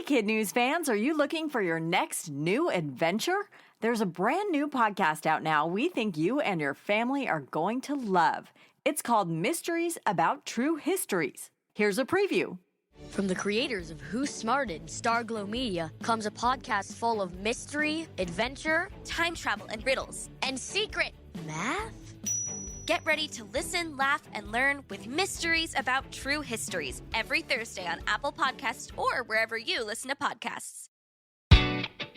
KidNuz fans, are you looking for your next new adventure? There's a brand new podcast out now we think you and your family are going to love. It's called Mysteries About True Histories. Here's a preview. From the creators of Who Smarted and Starglow Media comes a podcast full of mystery, adventure, time travel and riddles, and secret math. Get ready to listen, laugh, and learn with Mysteries About True Histories every Thursday on Apple Podcasts or wherever you listen to podcasts.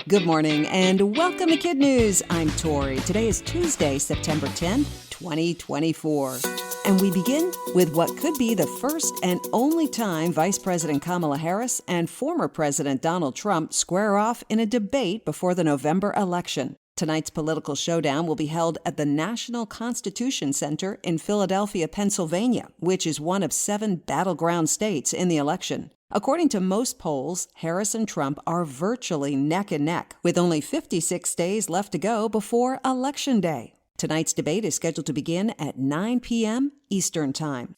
Good morning and welcome to KidNuz. I'm Tori. Today is Tuesday, September 10th, 2024. And we begin with what could be the first and only time Vice President Kamala Harris and former President Donald Trump square off in a debate before the November election. Tonight's political showdown will be held at the National Constitution Center in Philadelphia, Pennsylvania, which is one of 7 battleground states in the election. According to most polls, Harris and Trump are virtually neck and neck, with only 56 days left to go before Election Day. Tonight's debate is scheduled to begin at 9 p.m. Eastern Time.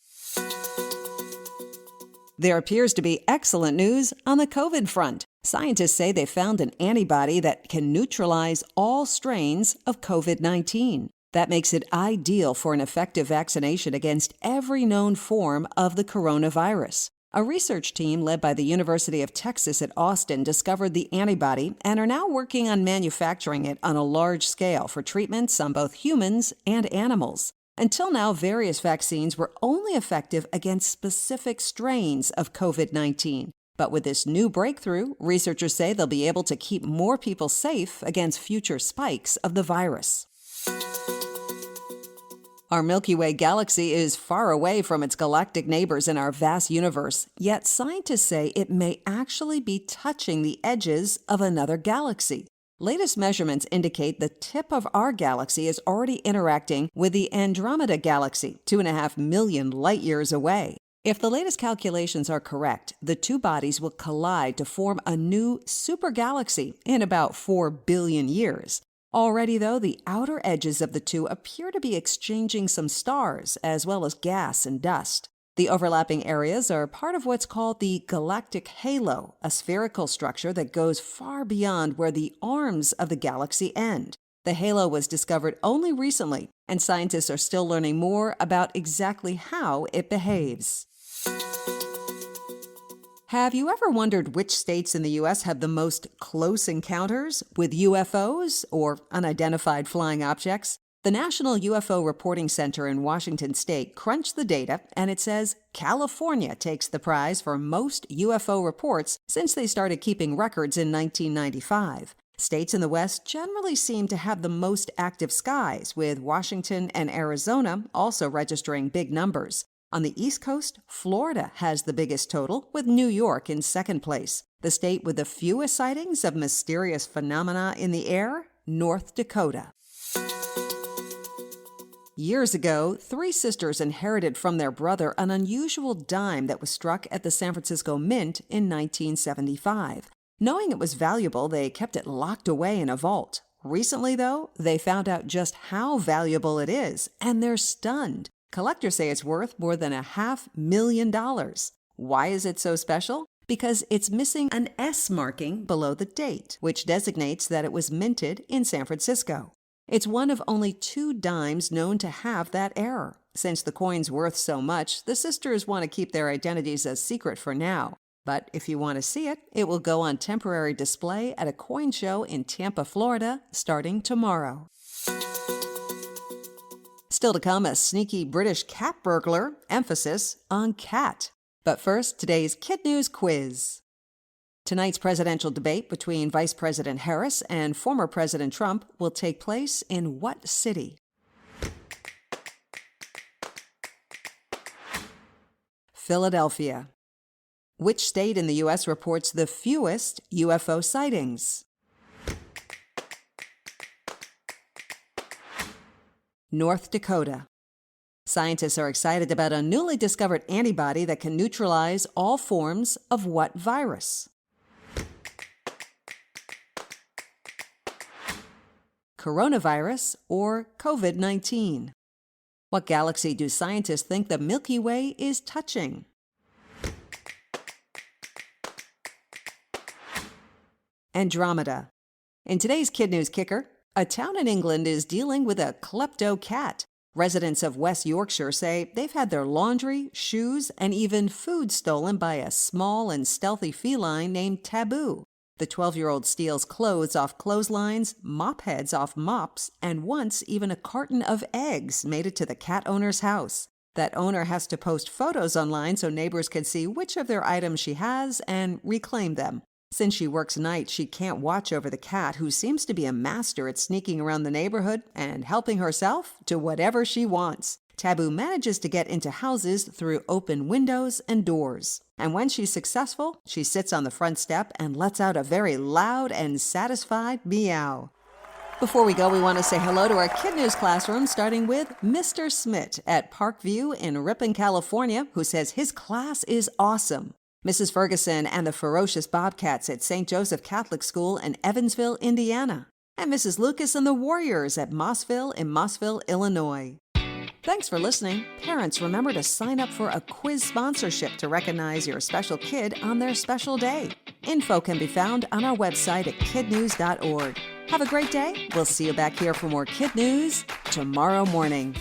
There appears to be excellent news on the COVID front. Scientists say they found an antibody that can neutralize all strains of COVID-19. That makes it ideal for an effective vaccination against every known form of the coronavirus. A research team led by the University of Texas at Austin discovered the antibody and are now working on manufacturing it on a large scale for treatments on both humans and animals. Until now, various vaccines were only effective against specific strains of COVID-19. But with this new breakthrough, researchers say they'll be able to keep more people safe against future spikes of the virus. Our Milky Way galaxy is far away from its galactic neighbors in our vast universe, yet scientists say it may actually be touching the edges of another galaxy. Latest measurements indicate the tip of our galaxy is already interacting with the Andromeda galaxy, 2.5 million light-years away. If the latest calculations are correct, the two bodies will collide to form a new supergalaxy in about 4 billion years. Already, though, the outer edges of the two appear to be exchanging some stars, as well as gas and dust. The overlapping areas are part of what's called the galactic halo, a spherical structure that goes far beyond where the arms of the galaxy end. The halo was discovered only recently, and scientists are still learning more about exactly how it behaves. Have you ever wondered which states in the U.S. have the most close encounters with UFOs or unidentified flying objects? The National UFO Reporting Center in Washington state crunched the data, and it says California takes the prize for most UFO reports since they started keeping records in 1995. States in the West generally seem to have the most active skies, with Washington and Arizona also registering big numbers. On the East Coast, Florida has the biggest total, with New York in second place. The state with the fewest sightings of mysterious phenomena in the air, North Dakota. Years ago, 3 sisters inherited from their brother an unusual dime that was struck at the San Francisco Mint in 1975. Knowing it was valuable, they kept it locked away in a vault. Recently, though, they found out just how valuable it is, and they're stunned. Collectors say it's worth more than $500,000. Why is it so special? Because it's missing an S marking below the date, which designates that it was minted in San Francisco. It's one of only 2 dimes known to have that error. Since the coin's worth so much, the sisters want to keep their identities a secret for now. But if you want to see it, it will go on temporary display at a coin show in Tampa, Florida, starting tomorrow. Still to come, a sneaky British cat burglar, emphasis on cat. But first, today's KidNuz quiz. Tonight's presidential debate between Vice President Harris and former President Trump will take place in what city? Philadelphia. Which state in the U.S. reports the fewest UFO sightings? North Dakota. Scientists are excited about a newly discovered antibody that can neutralize all forms of what virus? Coronavirus or COVID-19. What galaxy do scientists think the Milky Way is touching? Andromeda. In today's Kid News Kicker, a town in England is dealing with a klepto cat. Residents of West Yorkshire say they've had their laundry, shoes, and even food stolen by a small and stealthy feline named Taboo. The 12-year-old steals clothes off clotheslines, mop heads off mops, and once even a carton of eggs made it to the cat owner's house. That owner has to post photos online so neighbors can see which of their items she has and reclaim them. Since she works nights, she can't watch over the cat, who seems to be a master at sneaking around the neighborhood and helping herself to whatever she wants. Taboo manages to get into houses through open windows and doors. And when she's successful, she sits on the front step and lets out a very loud and satisfied meow. Before we go, we want to say hello to our Kid News classroom, starting with Mr. Smith at Parkview in Ripon, California, who says his class is awesome. Mrs. Ferguson and the ferocious Bobcats at St. Joseph Catholic School in Evansville, Indiana. And Mrs. Lucas and the Warriors at Mossville in Mossville, Illinois. Thanks for listening. Parents, remember to sign up for a quiz sponsorship to recognize your special kid on their special day. Info can be found on our website at kidnews.org. Have a great day. We'll see you back here for more Kid News tomorrow morning.